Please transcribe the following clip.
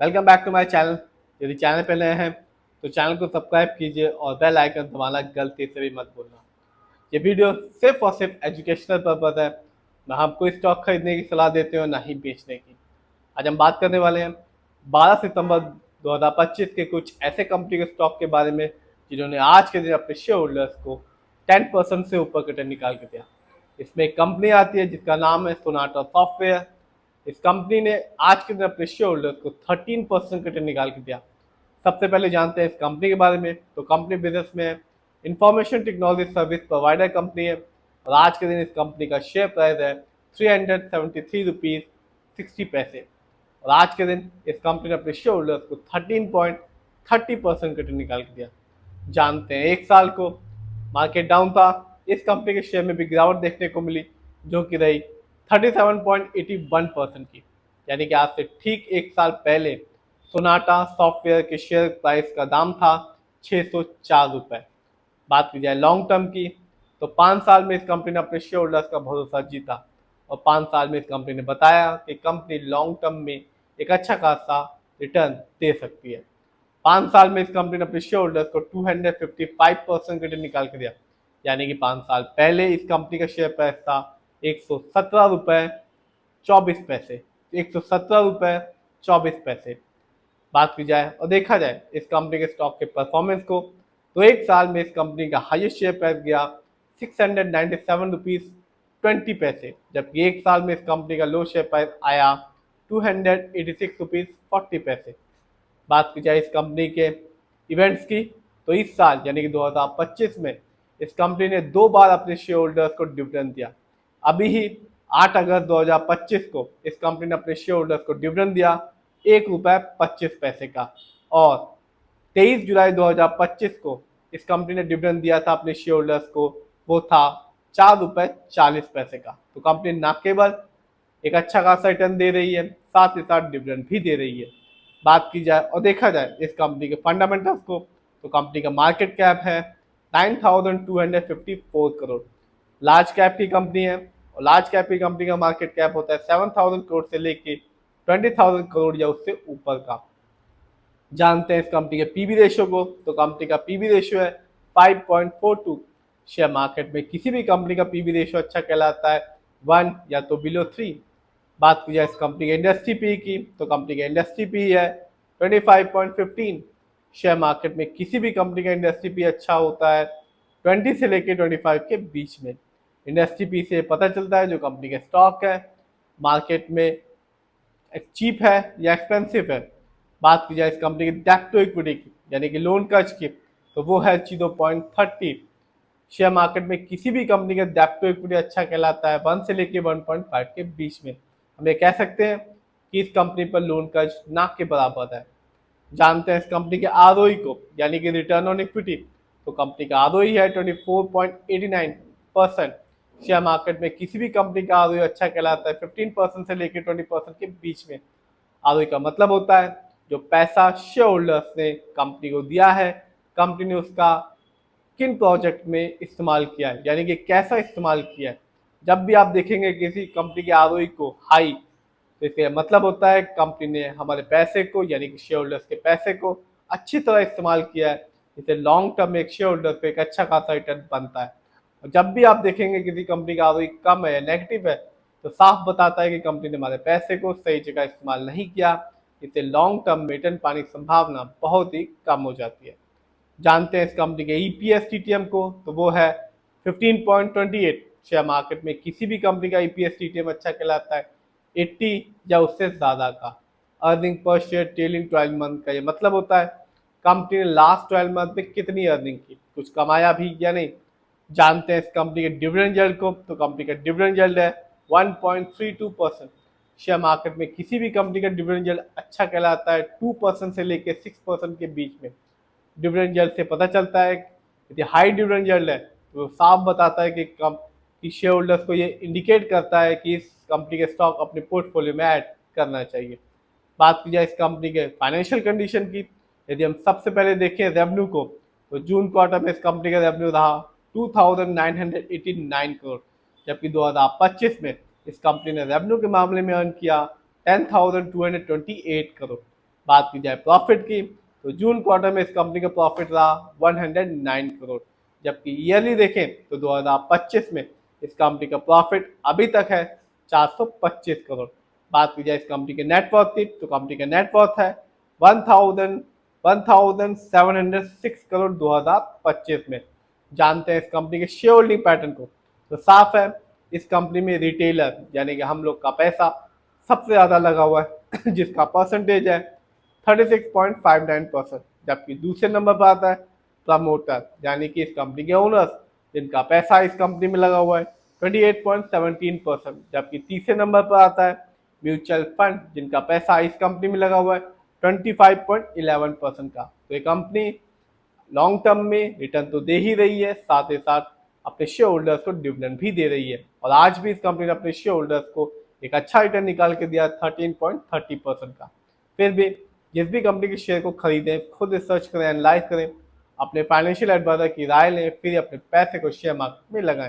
Welcome back to my channel. यदि channel पे नए हैं तो चैनल को सब्सक्राइब कीजिए और बेल आइकन दबाना गलती से भी मत भूलना। ये वीडियो सिर्फ और सिर्फ एजुकेशनल पर्पज है। ना हमको स्टॉक खरीदने की सलाह देते हो ना ही बेचने की। आज हम बात करने वाले हैं 12 सितंबर 2025 के कुछ ऐसे कंपनी के स्टॉक के बारे में जिन्होंने आज के दिन अपने शेयर होल्डर्स को 10% से ऊपर रिटर्न निकाल के दिया। इसमें एक कंपनी आती है जिसका नाम है सोनाटा सॉफ्टवेयर। इस कंपनी ने आज के दिन अपने शेयर होल्डर्स को 13% रिटर्न निकाल के दिया। सबसे पहले जानते हैं इस कंपनी के बारे में। तो कंपनी बिजनेस में information technology service provider company है और आज के दिन इस कंपनी का शेयर प्राइस है 373 रुपीज़ 60 पैसे। और आज के दिन इस कंपनी ने अपने शेयर होल्डर्स को 13.30% रिटर्न निकाल के दिया। जानते हैं एक साल को मार्केट डाउन था, इस कंपनी के शेयर में भी गिरावट देखने को मिली जो कि रही 37.81% की। यानी कि आज से ठीक एक साल पहले सोनाटा सॉफ्टवेयर के शेयर प्राइस का दाम था 604 रुपये। बात की जाए लॉन्ग टर्म की तो 5 साल में इस कंपनी ने अपने शेयर होल्डर्स का भरोसा जीता और 5 साल में इस कंपनी ने बताया कि कंपनी लॉन्ग टर्म में एक अच्छा खासा रिटर्न दे सकती है। 5 साल में इस कंपनी ने अपने शेयर होल्डर्स को 255% रिटर्न निकाल के दिया। यानी कि 5 साल पहले इस कंपनी का शेयर प्राइस था 117 रुपये 24 पैसे। 117 रुपये 24 पैसे। बात की जाए और देखा जाए इस कंपनी के स्टॉक के परफॉर्मेंस को तो एक साल में इस कंपनी का हाईएस्ट शेयर प्राइस गया 697 रुपीज़ 20 पैसे, जबकि एक साल में इस कंपनी का लो शेयर प्राइस आया 286 रुपीज़ 40 पैसे। बात की जाए इस कंपनी के इवेंट्स की तो इस साल यानी कि 2025 में इस कंपनी ने 2 बार अपने शेयर होल्डर्स को डिविडेंड दिया। अभी ही 8 अगस्त 2025 को इस कंपनी ने अपने शेयर होल्डर्स को डिविडेंड दिया 1 रुपये 25 पैसे का। और 23 जुलाई 2025 को इस कंपनी ने डिविडेंड दिया था अपने शेयर होल्डर्स को, वो था 4 रुपये 40 पैसे का। तो कंपनी ना केवल एक अच्छा खासा रिटर्न दे रही है, साथ ही साथ डिविडेंड भी दे रही है। बात की जाए और देखा जाए इस कंपनी के फंडामेंटल्स को तो कंपनी का मार्केट कैप है 9,254 करोड़। लार्ज कैप की कंपनी है और लार्ज कैप की कंपनी का मार्केट कैप होता है 7,000 करोड़ से लेके 20,000 करोड़ या उससे ऊपर का। जानते हैं इस कंपनी के पीबी रेशियो को तो कंपनी का पीबी रेशियो है 5.42। शेयर मार्केट में किसी भी कंपनी का पीबी रेशियो अच्छा कहलाता है 1 या तो बिलो 3। बात की जाए इस कंपनी के इंडस्ट्री पी की तो कंपनी का इंडस्ट्री पी है 25.15। शेयर मार्केट में किसी भी कंपनी का इंडस्ट्री पी अच्छा होता है 20 से लेके 25 के बीच में। इंडस्ट्री पी से पता चलता है जो कंपनी के स्टॉक है मार्केट में चीप है या एक्सपेंसिव है। बात की जाए इस कंपनी की डेट टू इक्विटी की यानी कि लोन कर्ज की तो वो है 0.30। शेयर मार्केट में किसी भी कंपनी का डेट टू इक्विटी अच्छा कहलाता है 1 से लेके 1.5 के बीच में। हम ये कह सकते हैं कि इस कंपनी पर लोन कर्ज ना के बराबर है। जानते हैं इस कंपनी के आरओई को यानी कि रिटर्न ऑन इक्विटी तो कंपनी का आरओई है 24.89%। शेयर मार्केट में किसी भी कंपनी का आरओई अच्छा कहलाता है 15% से लेकर 20% के बीच में। आरओई का मतलब होता है जो पैसा शेयर होल्डर्स ने कंपनी को दिया है, कंपनी ने उसका किन प्रोजेक्ट में इस्तेमाल किया है यानी कि कैसा इस्तेमाल किया है। जब भी आप देखेंगे किसी कंपनी के आरओई को हाई तो इसका मतलब होता है कंपनी ने हमारे पैसे को यानी कि शेयर होल्डर्स के पैसे को अच्छी तरह इस्तेमाल किया है। इसे लॉन्ग टर्म में एक शेयर होल्डर्स को एक अच्छा खासा रिटर्न बनता है। और जब भी आप देखेंगे किसी कंपनी का आरओई कम है या नेगेटिव है तो साफ बताता है कि कंपनी ने हमारे पैसे को सही जगह इस्तेमाल नहीं किया। इसे लॉन्ग टर्म में रिटर्न पाने की संभावना बहुत ही कम हो जाती है। जानते हैं इस कंपनी के ईपीएस टीटीएम को तो वो है 15.28। शेयर मार्केट में किसी भी कंपनी का ईपीएस टीटीएम अच्छा कहलाता है 80 या उससे ज़्यादा का। Earning per share trailing 12 month का ये मतलब होता है कंपनी ने लास्ट 12 मंथ में कितनी अर्निंग की, कुछ कमाया भी या नहीं। जानते हैं इस कंपनी के डिविडेंड यील्ड को तो कंपनी का डिविडेंड यील्ड है 1.32%। शेयर मार्केट में किसी भी कंपनी का डिविडेंड यील्ड अच्छा कहलाता है 2% से लेकर 6% के बीच में। डिविडेंड यील्ड से पता चलता है यदि हाई डिविडेंड यील्ड है तो साफ बताता है कि शेयर होल्डर्स को ये इंडिकेट करता है कि इस कंपनी के स्टॉक अपने पोर्टफोलियो में ऐड करना चाहिए। बात की जाए इस कंपनी के फाइनेंशियल कंडीशन की यदि हम सबसे पहले देखें रेवेन्यू को तो जून क्वार्टर में इस कंपनी का रेवेन्यू रहा 2,989 करोड़, जबकि 2025 में इस कंपनी ने रेवेन्यू के मामले में अर्न किया 10,228 करोड़। बात की जाए प्रॉफिट की तो जून क्वार्टर में इस कंपनी का प्रॉफिट रहा 109 करोड़, जबकि ईयरली देखें तो 2025 में इस कंपनी का प्रॉफिट अभी तक है 425 करोड़। बात की जाए इस कंपनी के नेटवर्थ की तो कंपनी का नेटवर्थ है 1706 करोड़ 2025 में। जानते हैं इस कंपनी के शेयर होल्डिंग पैटर्न को, तो साफ है इस कंपनी में रिटेलर यानी कि हम लोग का पैसा सबसे ज़्यादा लगा हुआ है जिसका परसेंटेज है 36.59%, जबकि दूसरे नंबर पर आता है प्रमोटर यानी कि इस कंपनी के ओनर्स जिनका पैसा इस कंपनी में लगा हुआ है 28.17%, जबकि तीसरे नंबर पर आता है म्यूचुअल फंड जिनका पैसा इस कंपनी में लगा हुआ है 25.11% का। तो ये कंपनी लॉन्ग टर्म में रिटर्न तो दे ही रही है, साथ ही साथ अपने शेयर होल्डर्स को डिविडेंड भी दे रही है, और आज भी इस कंपनी ने अपने शेयर होल्डर्स को एक अच्छा रिटर्न निकाल के दिया 13.30% का। फिर भी जिस भी कंपनी के शेयर को खरीदें खुद रिसर्च करें, एनालाइज करें, अपने फाइनेंशियल एडवाइजर की राय लें, फिर अपने पैसे को शेयर मार्केट में लगाएं।